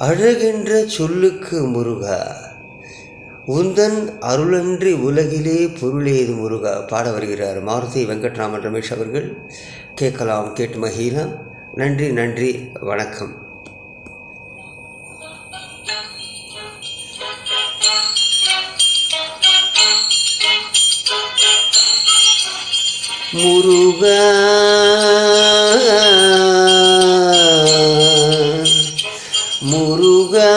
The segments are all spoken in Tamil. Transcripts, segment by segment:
அழகென்ற சொல்லுக்கு முருகா, உந்தன் அருளன்றி உலகிலே பொருளேது முருகா. பாட வருகிறார் மாருதி வெங்கட்ராமன் ரமேஷ் அவர்கள். கேட்கலாம், கேட்டு மகிழலாம். நன்றி, நன்றி, வணக்கம். முருகா முருகா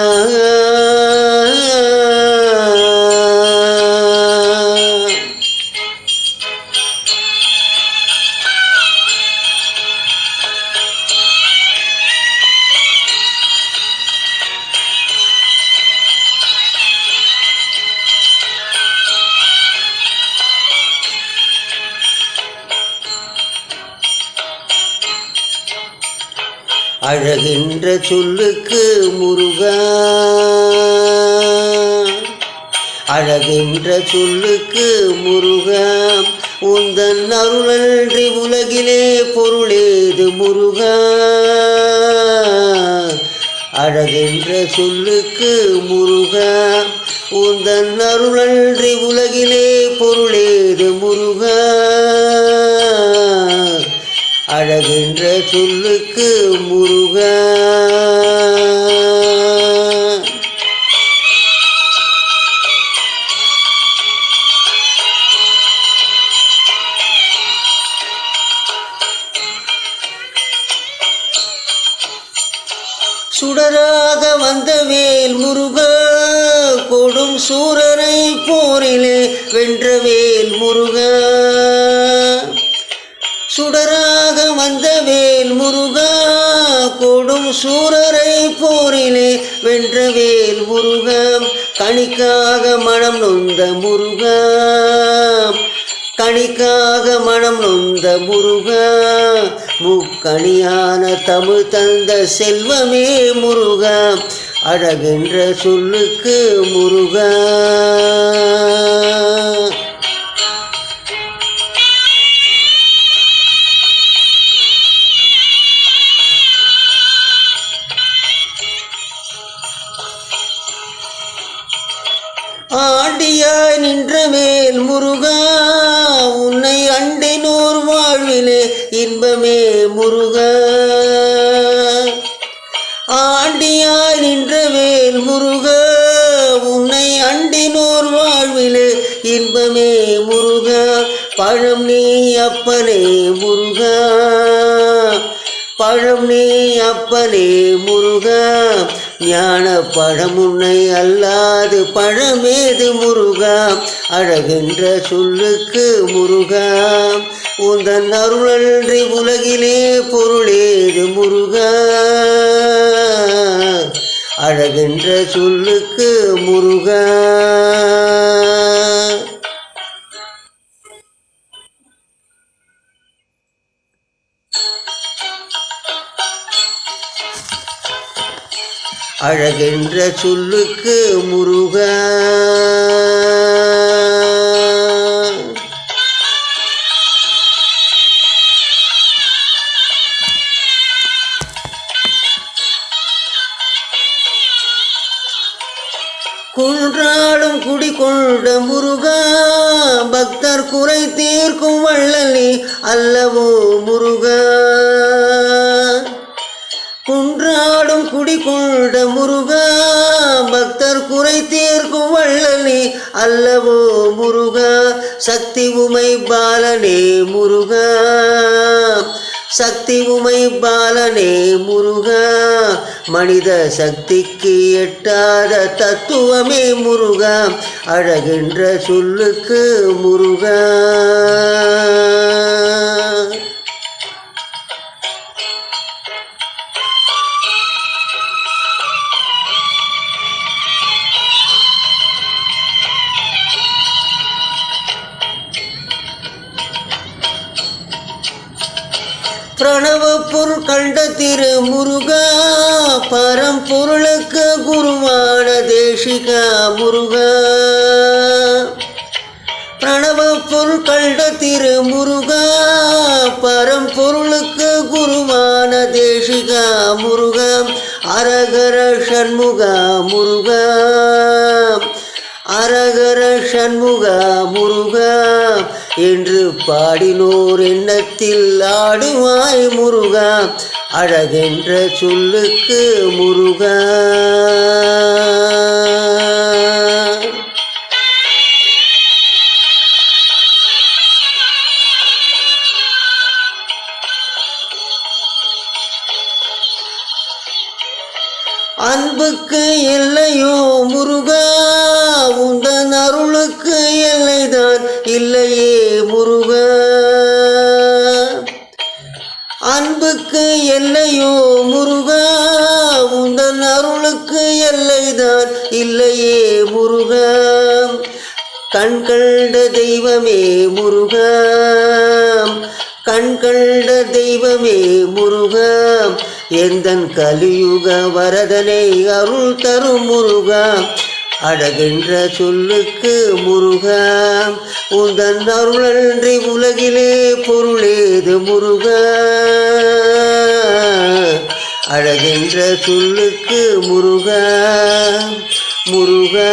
அழகென்ற சொல்லுக்கு முருகா, அழகென்ற சொல்லுக்கு முருகா, உந்தன் அருளன்றி உலகிலே பொருளேது முருகா. அழகென்ற சொல்லுக்கு முருகா, உந்தன் அருளன்றி உலகிலே பொருளேது முருகா. அழகென்ற சொல்லுக்கு முருகா. சுடராக வந்த வேல் முருகா, கொடும் சூரரை போரிலே வென்ற வேல் முருகா. சுடராக வந்த வேல் முருகா, கொடும் சூரரை போரிலே வென்ற வேல் முருகா. கணிக்காக மனம் நொந்த முருகா, கணிக்காக மனம் நொந்த முருகா. முக்கணியான தமிழ் தந்த செல்வமே முருகா. அழகென்ற சொல்லுக்கு முருகா. ஆண்டியாய் நின்ற வேல் முருகா, உன்னை அண்டினோர் வாழ்விலே இன்பமே முருகா. ஆண்டியாய் நின்ற வேல் முருகா, உன்னை அண்டினோர் வாழ்விலே இன்பமே முருகா. பழம் நீ அப்பனே முருகா, பழம் நீ அப்பனே முருகா. ஞான பழம் உன்னை அல்லாது பழமேது முருகா. அழகென்ற சொல்லுக்கு முருகா, உந்தன் அருளன்றி உலகிலே பொருளேது முருகா. அழகென்ற சொல்லுக்கு முருகா. அழகென்ற சொல்லுக்கு முருகா. குன்றாடும் குடிகொண்ட முருகா, பக்தர் குறை தீர்க்கும் வள்ளலே அல்லவோ முருகா. குன்றாடும் குடிகொண்ட முருகா, பக்தர் குறை தீர்க்கும் வள்ளலே அல்லவோ முருகா. சக்தி உமை பாலனே முருகா, சக்தி உமை பாலனே முருகா. மனித சக்திக்கு எட்டாத தத்துவமே முருகா. அழகென்ற சொல்லுக்கு முருகா. பிரணவ பொருள் கண்ட திரு முருகா, பரம்பொருளுக்கு குருவான தேசிகா முருகா. பிரணவ பொருள் கண்ட திரு முருகா, பரம்பொருளுக்கு குருவான தேசிகா முருகா. அரகர சண்முகா முருகா, அரகர சண்முகா முருகா என்று பாடினோர் எண்ணத்தில் ஆடுவாய் முருகா, அழகென்ற சொல்லுக்கு முருகா. அன்புக்கு எல்லையோ முருகா, உந்தன் அருளுக்கு எல்லைதான் இல்லையே முருகா. அன்புக்கு எல்லையோ முருகா, உந்தன் அருளுக்கு எல்லைதான் இல்லையே முருகா. கண் கண்ட தெய்வமே முருகா, கண் கண்ட தெய்வமே முருகா, எந்தன் கலியுக வரதனை அருள் தரும் முருகா, அழகென்ற சொல்லுக்கு முருகா. உந்தன் அருளன்றி உலகிலே பொருளேது முருகா, அழகென்ற சொல்லுக்கு முருகா முருகா.